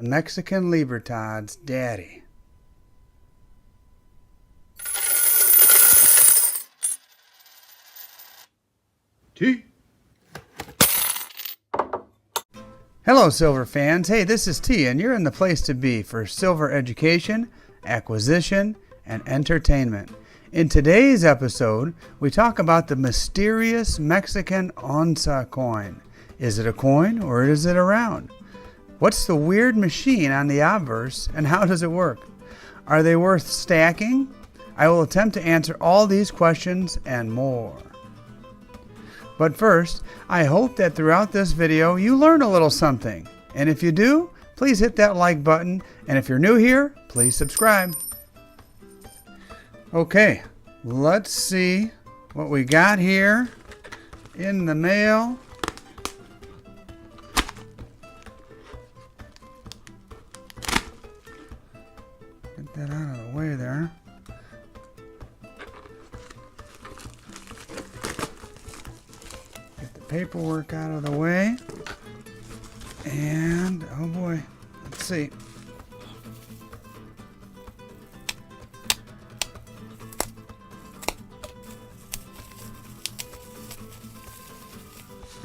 The Mexican Libertad's daddy. T. Hello, silver fans. Hey, this is T, and you're in the place to be for silver education, acquisition, and entertainment. In today's episode, we talk about the mysterious Mexican Onza coin. Is it a coin or is it a round? What's the weird machine on the obverse, and how does it work? Are they worth stacking? I will attempt to answer all these questions and more. But first, I hope that throughout this video you learn a little something. And if you do, please hit that like button. And if you're new here, please subscribe. Okay, let's see what we got here in the mail. Get that out of the way there. Get the paperwork out of the way. And, oh boy, let's see.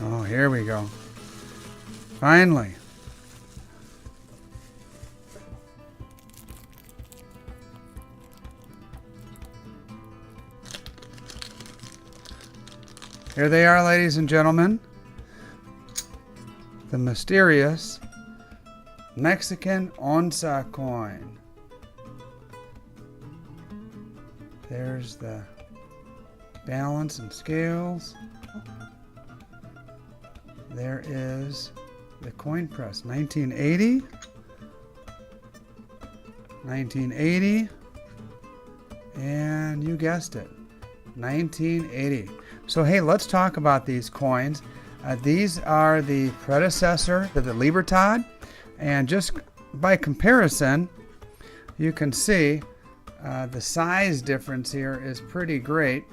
Oh, here we go. Finally. Here they are, ladies and gentlemen. The mysterious Mexican Onza coin. There's the balance and scales. There is the coin press. 1980. 1980. And you guessed it. 1980. So hey, let's talk about these coins. These are the predecessor to the Libertad, and just by comparison, you can see the size difference here is pretty great.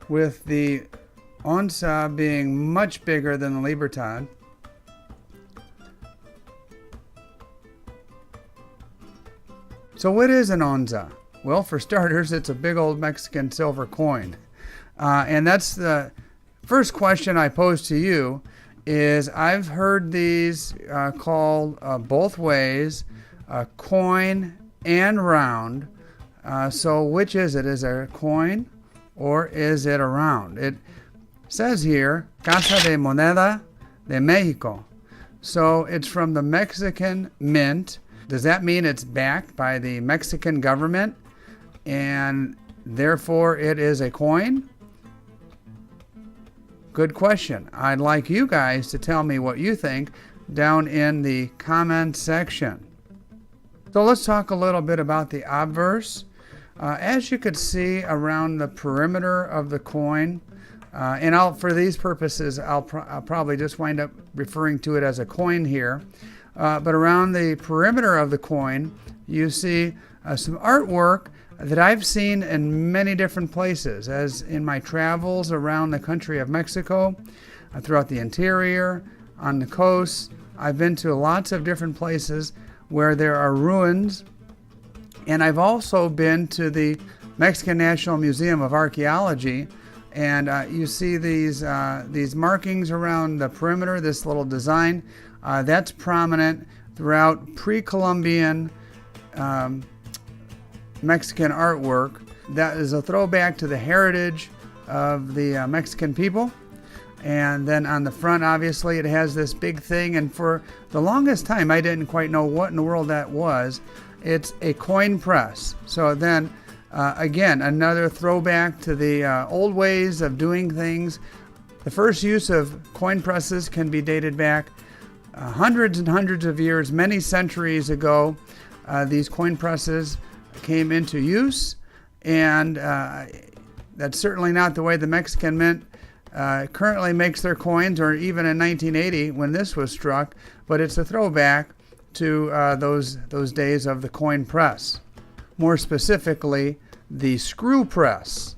With the Onza being much bigger than the Libertad. So what is an Onza? Well, for starters, it's a big old Mexican silver coin. And that's the first question I pose to you is I've heard these called both ways, coin and round. So which is it? Is it a coin or is it a round? It says here, Casa de Moneda de Mexico. So it's from the Mexican Mint. Does that mean it's backed by the Mexican government and therefore it is a coin? Good question. I'd like you guys to tell me what you think down in the comment section. So let's talk a little bit about the obverse. As you could see around the perimeter of the coin, and for these purposes, I'll probably just wind up referring to it as a coin here. But around the perimeter of the coin, you see some artwork that I've seen in many different places, as in my travels around the country of Mexico, throughout the interior, on the coast. I've been to lots of different places where there are ruins, and I've also been to the Mexican National Museum of Archaeology, and you see these markings around the perimeter, this little design. That's prominent throughout pre-Columbian Mexican artwork. That is a throwback to the heritage of the Mexican people. And then on the front, obviously, it has this big thing. And for the longest time, I didn't quite know what in the world that was. It's a coin press. So then, again, another throwback to the old ways of doing things. The first use of coin presses can be dated back hundreds and hundreds of years, many centuries ago. These coin presses came into use, and that's certainly not the way the Mexican Mint currently makes their coins, or even in 1980 when this was struck, but it's a throwback to those days of the coin press. More specifically, the screw press.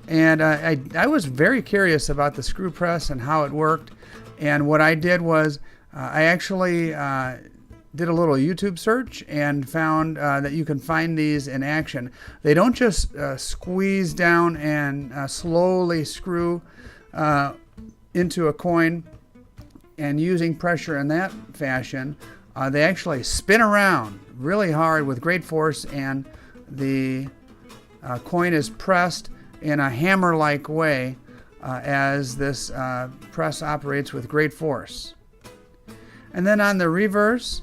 And I was very curious about the screw press and how it worked. And what I did was I actually did a little YouTube search and found that you can find these in action. They don't just squeeze down and slowly screw into a coin and using pressure in that fashion. They actually spin around really hard with great force, and the coin is pressed in a hammer-like way as this press operates with great force. And then on the reverse,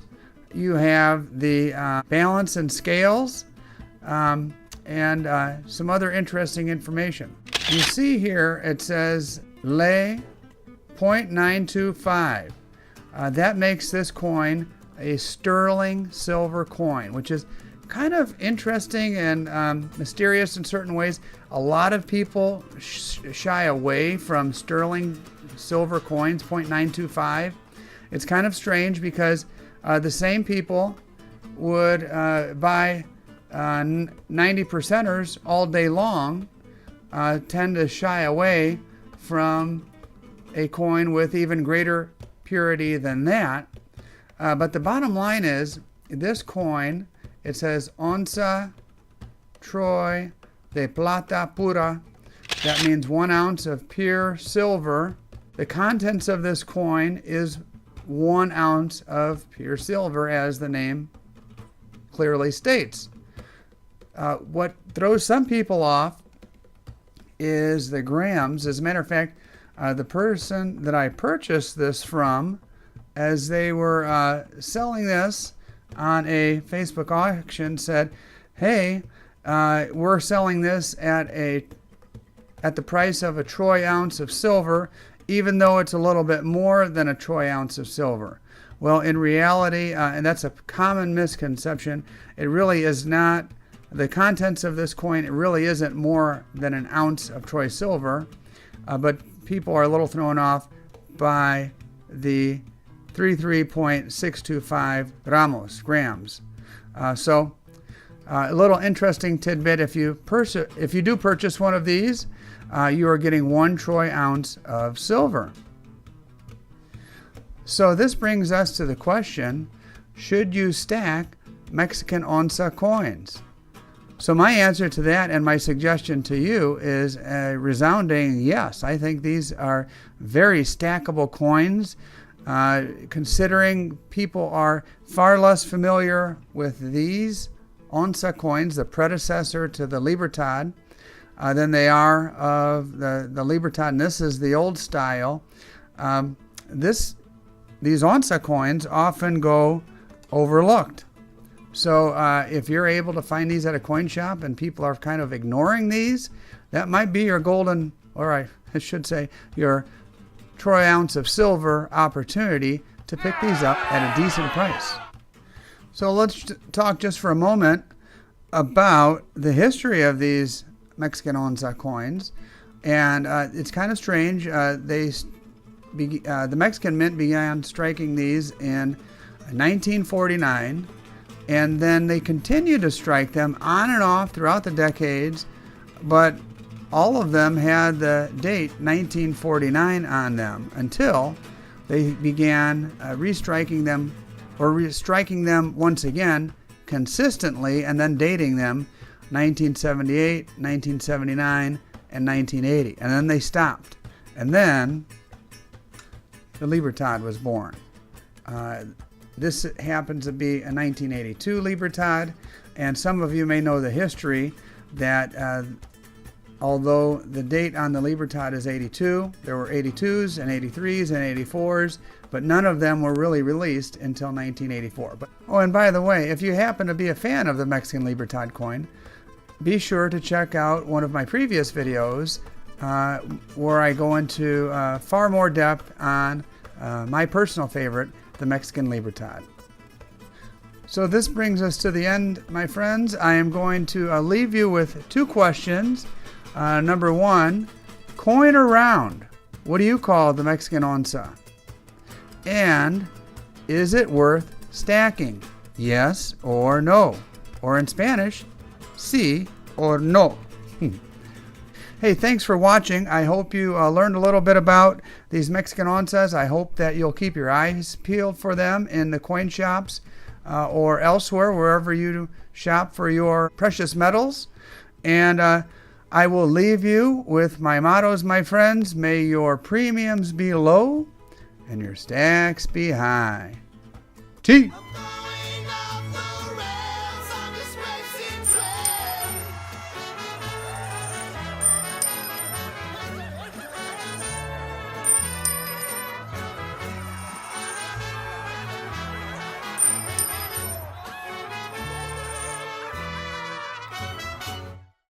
you have the balance and scales and some other interesting information. You see here it says lei 0.925. That makes this coin a sterling silver coin, which is kind of interesting and mysterious in certain ways. A lot of people shy away from sterling silver coins, 0.925. It's kind of strange because the same people would buy 90%ers all day long, tend to shy away from a coin with even greater purity than that. But the bottom line is, this coin, it says Onza Troy de Plata Pura. That means 1 ounce of pure silver. The contents of this coin is 1 ounce of pure silver, as the name clearly states. What throws some people off is the grams. As a matter of fact, the person that I purchased this from, as they were selling this on a Facebook auction, said, hey, we're selling this at the price of a troy ounce of silver, even though it's a little bit more than a troy ounce of silver. Well, in reality, and that's a common misconception, it really is not. The contents of this coin, it really isn't more than an ounce of troy silver, but people are a little thrown off by the 33.625 grams. So a little interesting tidbit: if you do purchase one of these, you are getting 1 troy ounce of silver. So this brings us to the question: should you stack Mexican onza coins? So my answer to that, and my suggestion to you, is a resounding yes. I think these are very stackable coins. Considering people are far less familiar with these Onza coins, the predecessor to the Libertad, than they are of the Libertad, and this is the old style. These Onza coins often go overlooked. So if you're able to find these at a coin shop and people are kind of ignoring these, that might be your golden, or I should say, your troy ounce of silver opportunity to pick these up at a decent price. So let's talk just for a moment about the history of these Mexican Onza coins. And it's kind of strange. The Mexican Mint began striking these in 1949, and then they continued to strike them on and off throughout the decades, but all of them had the date 1949 on them until they began restriking them, or restriking them once again consistently, and then dating them 1978, 1979, and 1980. And then they stopped. And then the Libertad was born. This happens to be a 1982 Libertad, and some of you may know the history that although the date on the Libertad is 82, there were 82s and 83s and 84s, but none of them were really released until 1984. Oh, and by the way, if you happen to be a fan of the Mexican Libertad coin, be sure to check out one of my previous videos where I go into far more depth on my personal favorite, the Mexican Libertad. So this brings us to the end, my friends. I am going to leave you with 2 questions. Number 1, coin or round? What do you call the Mexican onza? And is it worth stacking? Yes or no? Or in Spanish, sí or no? Hey, thanks for watching. I hope you learned a little bit about these Mexican onzas. I hope that you'll keep your eyes peeled for them in the coin shops or elsewhere, wherever you shop for your precious metals. And I will leave you with my mottos, my friends. May your premiums be low and your stacks be high. T.